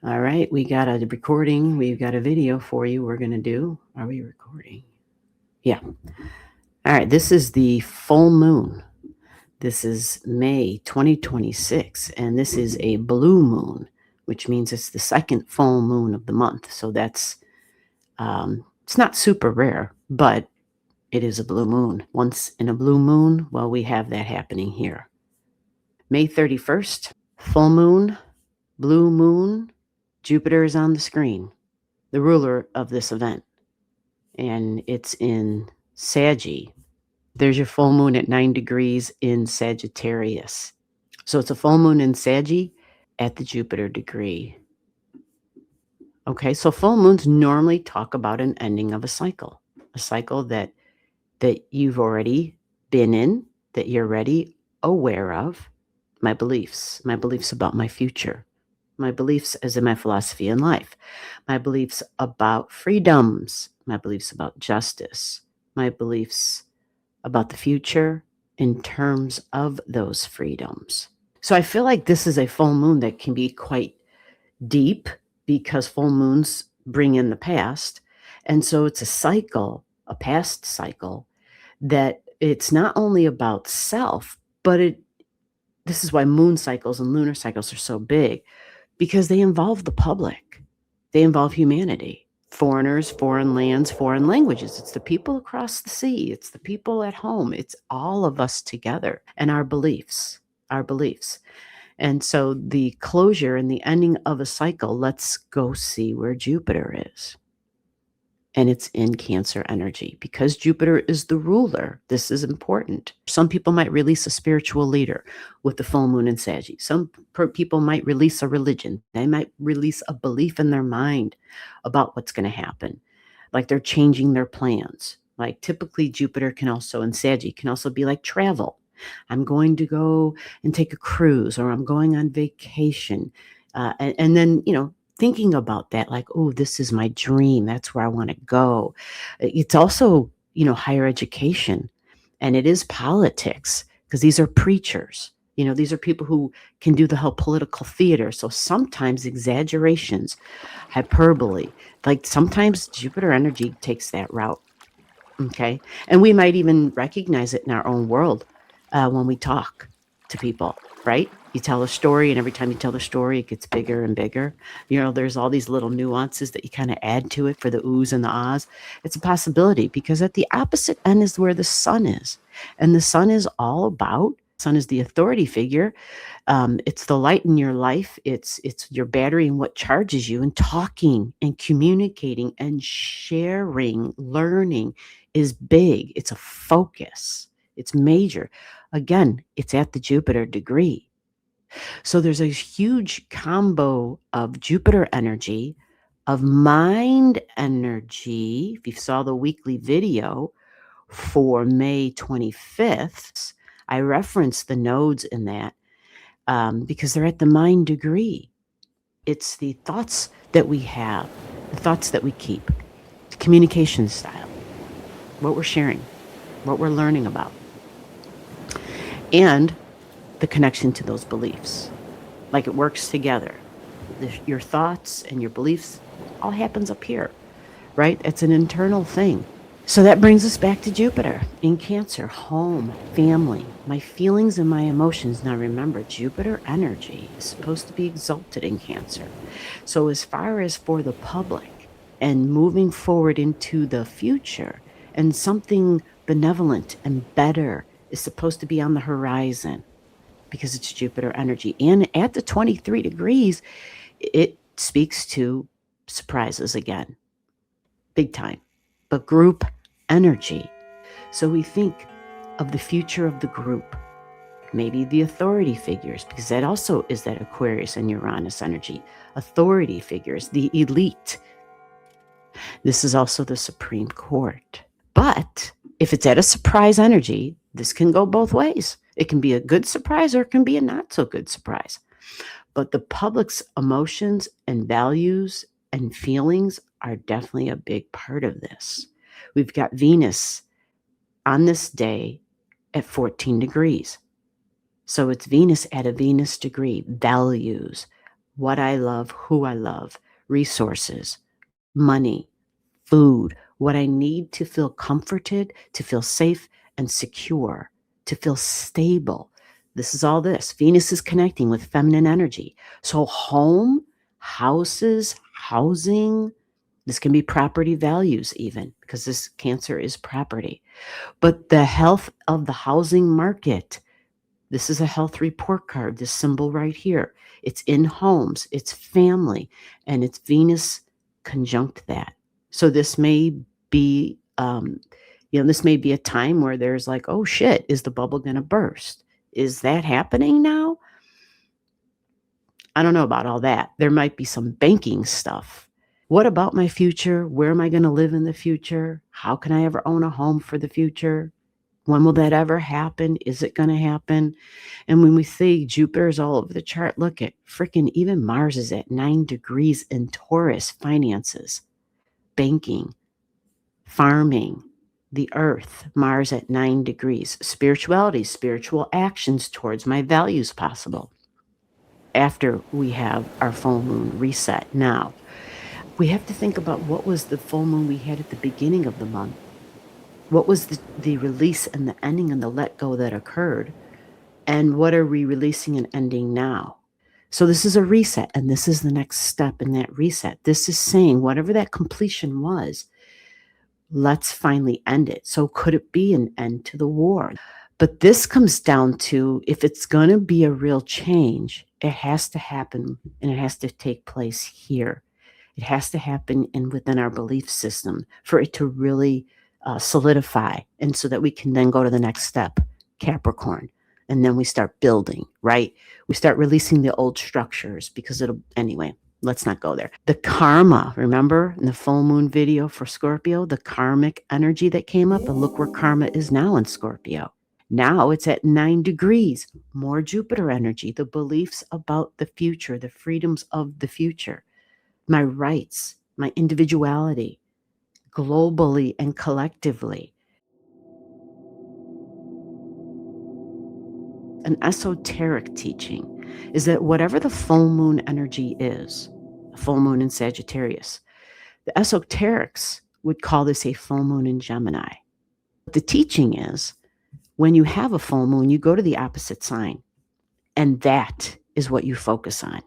All right, we got a recording. We've got a video for you we're going to do. Are we recording? Yeah. All right, this is the full moon. This is May 2026, and this is a blue moon, which means it's the second full moon of the month. So that's, it's not super rare, but it is a blue moon. Once in a blue moon, well, we have that happening here. May 31st, full moon, blue moon, Jupiter is on the screen, the ruler of this event, and it's in Saggy. There's your full moon at 9 degrees in Sagittarius. So it's a full moon in Saggy at the Jupiter degree. Okay, so full moons normally talk about an ending of a cycle that you've already been in, that you're already aware of. My beliefs about my future, my beliefs as in my philosophy in life, my beliefs about freedoms, my beliefs about justice, my beliefs about the future in terms of those freedoms. So I feel like this is a full moon that can be quite deep because full moons bring in the past. And so it's a cycle, a past cycle, that it's not only about self, but this is why moon cycles and lunar cycles are so big, because they involve the public. They involve humanity, foreigners, foreign lands, foreign languages. It's the people across the sea. It's the people at home. It's all of us together and our beliefs. And so the closure and the ending of a cycle, let's go see where Jupiter is. And it's in Cancer energy because Jupiter is the ruler. This is important. Some people might release a spiritual leader with the full moon in Sagittarius. Some people might release a religion. They might release a belief in their mind about what's going to happen, like they're changing their plans. Like typically Jupiter can also, in Sagittarius, can also be like travel. I'm going to go and take a cruise, or I'm going on vacation. And then, thinking about that, like, oh, this is my dream. That's where I want to go. It's also, higher education, and it is politics because these are preachers. These are people who can do the whole political theater. So sometimes exaggerations, hyperbole, like sometimes Jupiter energy takes that route. Okay. And we might even recognize it in our own world when we talk to people, right? You tell a story, and every time you tell the story, it gets bigger and bigger. There's all these little nuances that you kind of add to it for the oohs and the ahs. It's a possibility because at the opposite end is where the sun is. And the sun is all about, sun is the authority figure. It's the light in your life. It's your battery and what charges you, and talking and communicating and sharing, learning is big. It's a focus. It's major. Again, it's at the Jupiter degree. So there's a huge combo of Jupiter energy, of mind energy. If you saw the weekly video for May 25th, I referenced the nodes in that because they're at the mind degree. It's the thoughts that we have, the thoughts that we keep, the communication style, what we're sharing, what we're learning about, and the connection to those beliefs. Like it works together. Your thoughts and your beliefs all happens up here, right? It's an internal thing. So that brings us back to Jupiter in Cancer, home, family, my feelings and my emotions. Now remember, Jupiter energy is supposed to be exalted in Cancer. So as far as for the public and moving forward into the future, and something benevolent and better is supposed to be on the horizon because it's Jupiter energy. And at the 23 degrees, it speaks to surprises again, big time, but group energy. So we think of the future of the group, maybe the authority figures, because that also is that Aquarius and Uranus energy, authority figures, the elite. This is also the Supreme Court. But if it's at a surprise energy, this can go both ways. It can be a good surprise or it can be a not so good surprise. But the public's emotions and values and feelings are definitely a big part of this. We've got Venus on this day at 14 degrees. So it's Venus at a Venus degree, values, what I love, who I love, resources, money, food, what I need to feel comforted, to feel safe and secure, to feel stable. This is all this. Venus is connecting with feminine energy. So home, houses, housing, this can be property values even, because this Cancer is property. But the health of the housing market, this is a health report card, this symbol right here. It's in homes, it's family, and it's Venus conjunct that. So this may be, this may be a time where there's like, oh shit, is the bubble going to burst? Is that happening now? I don't know about all that. There might be some banking stuff. What about my future? Where am I going to live in the future? How can I ever own a home for the future? When will that ever happen? Is it going to happen? And when we say Jupiter is all over the chart, look at freaking even Mars is at 9 degrees in Taurus, finances, banking, farming, the earth, Mars at 9 degrees, spirituality, spiritual actions towards my values possible. After we have our full moon reset. Now, we have to think about what was the full moon we had at the beginning of the month. What was the release and the ending and the let go that occurred? And what are we releasing and ending now? So this is a reset, and this is the next step in that reset. This is saying whatever that completion was, let's finally end it. So could it be an end to the war? But this comes down to, if it's going to be a real change, it has to happen, and it has to take place here. It has to happen within our belief system for it to really solidify, and so that we can then go to the next step, Capricorn. And then we start building, right? We start releasing the old structures, because anyway, let's not go there. The karma, remember in the full moon video for Scorpio, the karmic energy that came up, and look where karma is now in Scorpio. Now it's at 9 degrees, more Jupiter energy, the beliefs about the future, the freedoms of the future, my rights, my individuality, globally and collectively. An esoteric teaching is that whatever the full moon energy is, a full moon in Sagittarius, the esoterics would call this a full moon in Gemini. The teaching is, when you have a full moon, you go to the opposite sign, and that is what you focus on.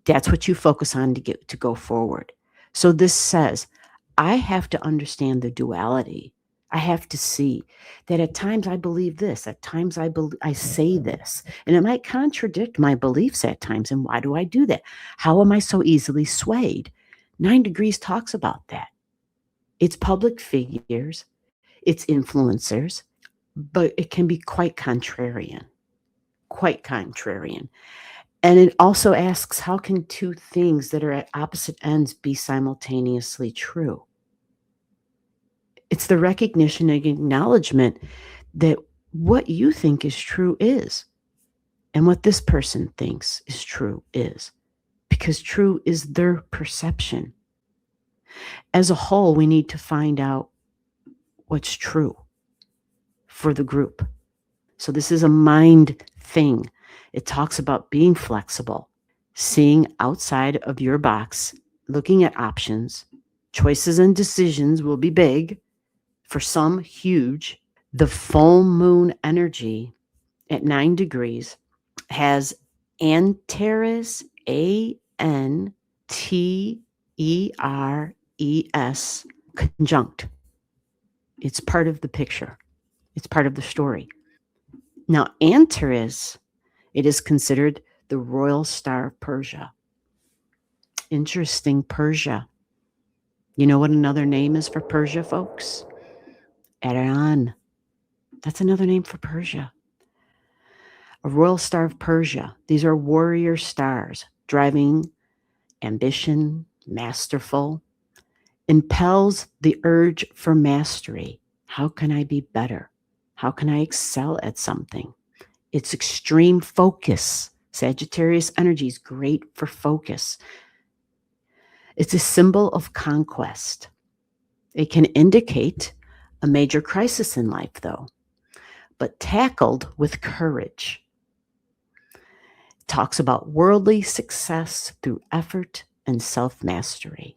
That's what you focus on to go forward. So this says, I have to understand the duality. I have to see that at times I believe this, at times I say this, and it might contradict my beliefs at times. And why do I do that? How am I so easily swayed? 9 degrees talks about that. It's public figures, it's influencers, but it can be quite contrarian. And it also asks, how can two things that are at opposite ends be simultaneously true? It's the recognition and acknowledgement that what you think is true is, and what this person thinks is true is, because true is their perception. As a whole, we need to find out what's true for the group. So this is a mind thing. It talks about being flexible, seeing outside of your box, looking at options. Choices and decisions will be big, for some huge. The full moon energy at 9 degrees has Antares, Anteres, conjunct. It's part of the picture. It's part of the story. Now, Antares, it is considered the royal star of Persia. Interesting, Persia. You know what another name is for Persia, folks? Iran. That's another name for Persia. A royal star of Persia. These are warrior stars, driving ambition, masterful, impels the urge for mastery. How can I be better? How can I excel at something? It's extreme focus. Sagittarius energy is great for focus. It's a symbol of conquest. It can indicate a major crisis in life, though, but tackled with courage. Talks about worldly success through effort and self-mastery.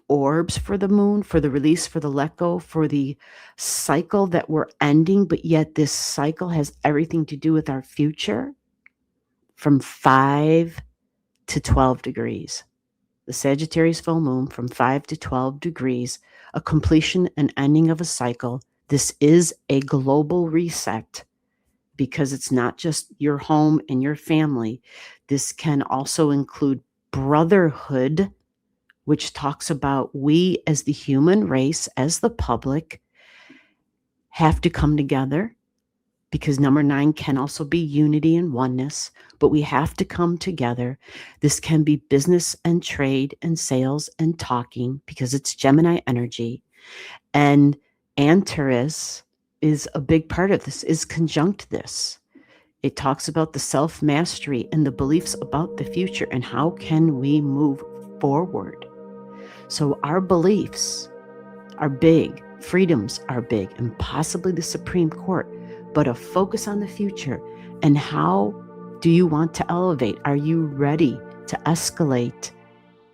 Orbs for the moon, for the release, for the let go, for the cycle that we're ending, but yet this cycle has everything to do with our future, from 5 to 12 degrees. The Sagittarius full moon from 5 to 12 degrees, a completion and ending of a cycle. This is a global reset because it's not just your home and your family. This can also include brotherhood, which talks about we as the human race, as the public, have to come together, because number 9 can also be unity and oneness, but we have to come together. This can be business and trade and sales and talking, because it's Gemini energy. And Antares is a big part of this, is conjunct this. It talks about the self-mastery and the beliefs about the future and how can we move forward. So our beliefs are big, freedoms are big, and possibly the Supreme Court, but a focus on the future. And how do you want to elevate? Are you ready to escalate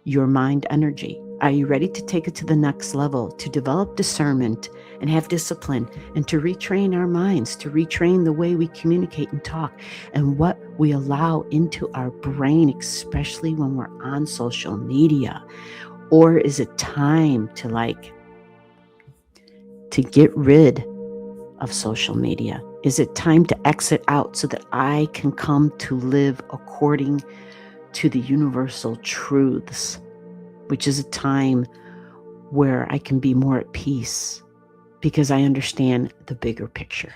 your mind energy? Are you ready to take it to the next level, to develop discernment and have discipline, and to retrain our minds, to retrain the way we communicate and talk and what we allow into our brain, especially when we're on social media? Or is it time to get rid of social media? Is it time to exit out so that I can come to live according to the universal truths, which is a time where I can be more at peace because I understand the bigger picture?